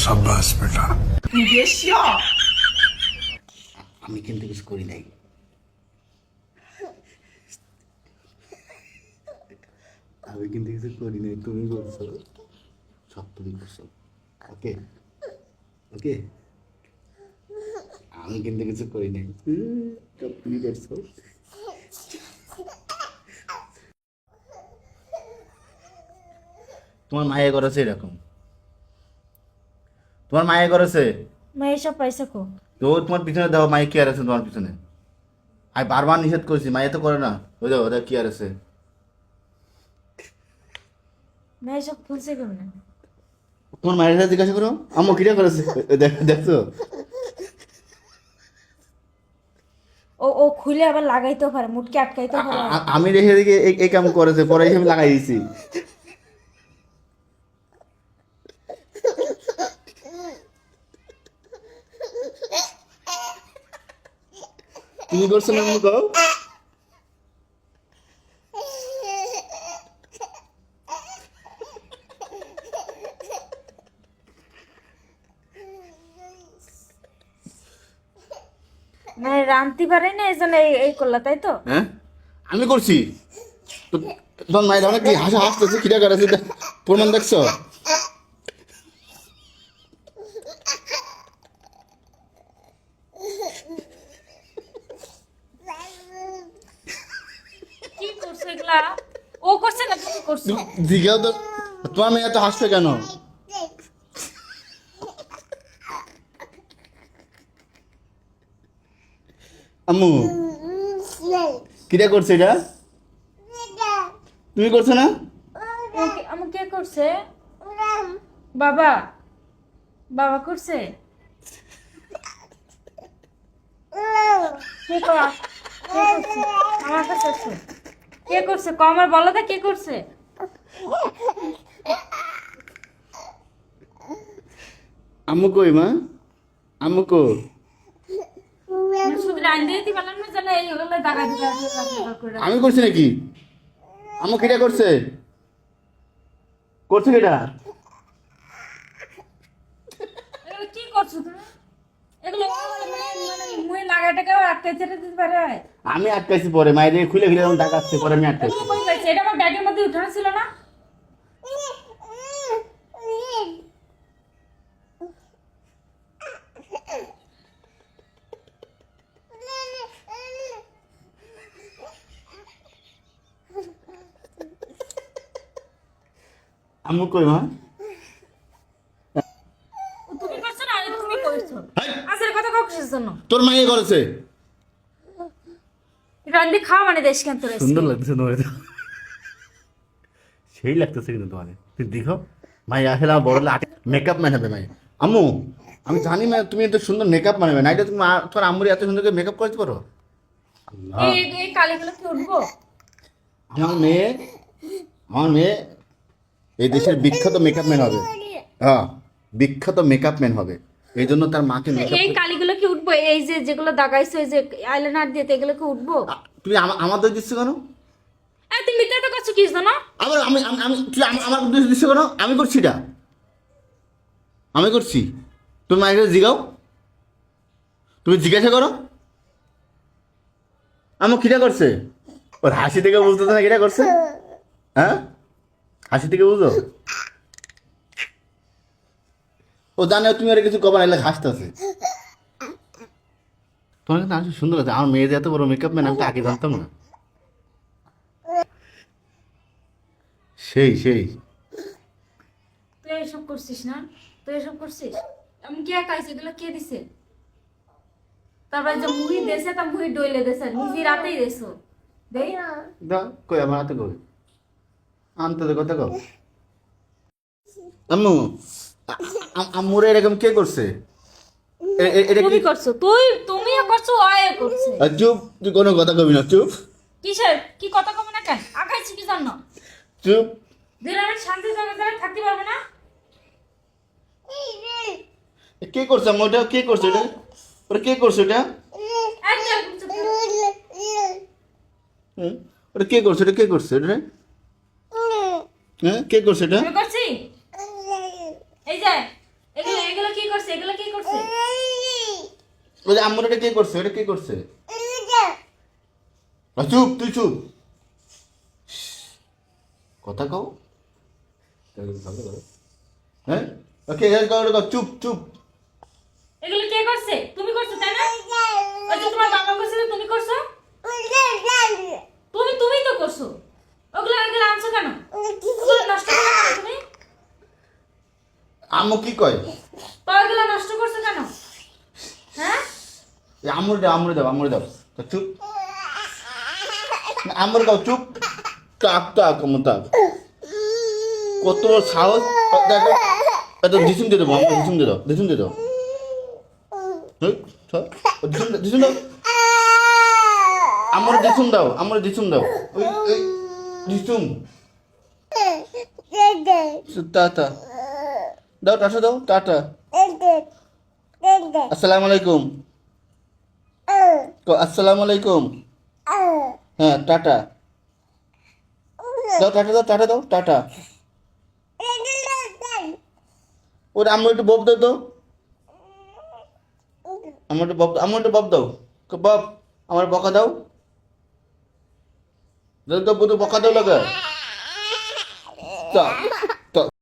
शाबाश बेटा। আমি কিন্তু কিছু করি নাই। আমি কিন্তু কিছু করি নাই, তুমি করছো, সব তুমি করছো। ওকে ওকে, আমি কিন্তু কিছু করি নাই, সব তুমি করছো। তোমার মায়ে করেছে এরকম, তোমার মায়ে করেছে मैं ये सब पैसे को তো তোমার পিছনে দেখো মায়ে কি আর আছে তোমার পিছনে। আমি বারবার নিষেধ করছি, মায়ে তো করে না। ওই দেখো ওদের কি আর আছে। मैं ये सब खुद से करना তোমার মায়ের সাথে জিজ্ঞাসা করো আম্মু কিটা করেছে। দেখছো, ও খুলে আবার লাগাইতেও পারে, মুটকে আটকাইতেও পারে। আমি রেখে দিকে এই কাম করেছে, পরে এসে আমি লাগাই দিয়েছি। তুমি করছো না আম্মু কও। মানে রানতে পারে না, এই জন্য এই করলা, তাই তো? হ্যাঁ আমি করছি তো। তোমার মায়ের ধরনের কি হাসতেছে, কিটা করেছে প্রমাণ দেখছো। কি করছো এগুলা? ও করছে না তুমি করছো? জিজ্ঞাও তো, তোমার মেয়ে এত হাসবে কেন? আম্মু কিটা করছে এটা, তুমি করছো না? আমি কে করছে? বাবা, বাবা করছে। কে কর- কে করছে? আমার কাছে আছে। কে করছে কমার বলো তো, কে করছে? আম্মু কই মা, আম্মু কো। শুধু রান দিয়ে দিতে পারলাম না, জানা এই হলো দাগা দিগা করে। আমি করছি নাকি? আম্মু কিটা করছে, করছে কিটা? এগুলো কি করছো তুমি? এগুলো মানে মুখে লাগাটাকে আটকাইতে দিতে পারে? আমি আটকাইছি, পরে মায়ের খুলে খুলে যখন ডাকাচ্ছে, পরে আমি আটকাইছি। এগুলো কই পাইছে? এটা আমার ব্যাগের মধ্যে উঠানো ছিল না? আম্মু কই মা? তুমি করছো না, আমি তুমি করছো। হাই! আসলে কথা কাউ কিসের জন্য? তোর মাইয়ে করেছে। রান্দি খাওয়া মানে দেশ কেন তোর? সুন্দর লাগতেছে তোমার, সেই লাগতেছে কিন্তু তোমার। তুই দেখো মাই আসলে আমার বড় মেকআপ ম্যান হবে মাই। আম্মু আমি জানি মা তুমি এত সুন্দর মেকআপ মানবে না, এটা তুমি তোমার আম্মুরি এত সুন্দর করে মেকআপ করতে পারো। আল্লাহ, এই কালিগুলো কি উঠবো? আমার মেয়ে এই দেশের বিখ্যাত মেকআপ ম্যান হবে। হ্যাঁ, বিখ্যাত মেকআপ ম্যান হবে। এই জন্য তার মাকে মেকআপ। এই কালিগুলো কি উঠবো? এই যে যেগুলো দাগাইছো, এই যে আইলাইনার দিয়ে, এগুলো কি উঠবো? তুমি আমার দোষ দিচ্ছ কেন? এই তুমি মিথ্যা তো করছো কি জানো? আবার আমি আমি আমি তুই আমার দোষ দিচ্ছ কেন? আমি করছি এটা, আমি করছি। তুমি মায়ের জিগাও, তুমি জিজ্ঞাসা করো আমার কিটা করছে। ওর হাসি থেকে বুঝতে না কিটা করছে। হ্যাঁ, হাসি থেকে বুঝো। ও জানে তুমি আর কিছু কবার এলে হাসতেছে। তোমার কিন্তু হাসি সুন্দর আছে। আমার মেয়েদের এত বড় মেকআপ ম্যান আমি তো আগে জানতাম না। সেই সেই তুই এসব করছিস না? তুই এসব করছিস? আমি কে খাইছি? এগুলো কে দিছে? তারপর যে মুহি দেশে, তা মুহি ডইলে দেশে, নিজে রাতেই দেশো দেই। দা কই আমার হাতে কই আনতে দে কথা কও। আম্মু আম্মুরে এরকম কে করছে? এটা তুমি কি করছো? তুমিও করছো, আয় করছে। চুপ, তুই কোনো কথা কবি না, চুপ কিসের কি কথা কম না কেন? আগাইছি কি জানো? চুপ। দিনের শান্তি জায়গায় থাকতে পারবে না? কে করছে আম্মু? ওটা কে করছে? এটা ওটা কে করছে? এটা একদম চুপ থাক। ওটা কে করছে? এটা কে করছে? এটা হ্যাঁ কে করছে? এটা আমি করছি? এই যে এগুলো এগুলো কি করছে, এগুলো কি করছে? ওই যে আম্মুর এটা কে করছে, এটা কে করছে? চুপ, তুই চুপ, কথা কও। হ্যাঁ ওকে, চুপ চুপ। এগুলো কে করছে? তুমি করছো তাই না? ওই যে তোমার বাবা করছে, তুমি করছো? তুমি তো করছো। ওগুলো এগুলো আনছো কেন? ওগুলো নষ্ট করছো কেন তুমি? আম্মু কি কয়? তো ওগুলো নষ্ট করছো কেন? হ্যাঁ? আমরে দাও, আমরে দাও, আমরে দাও। তো চুপ, আমরে দাও, চুপ। তাক তাক তাক, কত বড় সাহস! দেখো, এত দিসুম দিয়ে দেবো, আমাকে দিসুম দিয়ে দাও, দিসুম দিয়ে দাও। দিসুম দাও, আমার দিসুম দাও, আমার দিসুম দাও। ওই ওই দিসুম, টাটা দাও, টাটা দাও, টাটা। আসসালামু আলাইকুম, আসসালামু আলাইকুম। হ্যাঁ, টাটা দাও, টাটা দাও, টাটা দাও, টাটা। ওটা আমার একটু বব দাও তো, আমার একটু বব, আমার একটু বব দাও, বব, আমার বকা দাও, দাও তো, বকা দাও লাগা।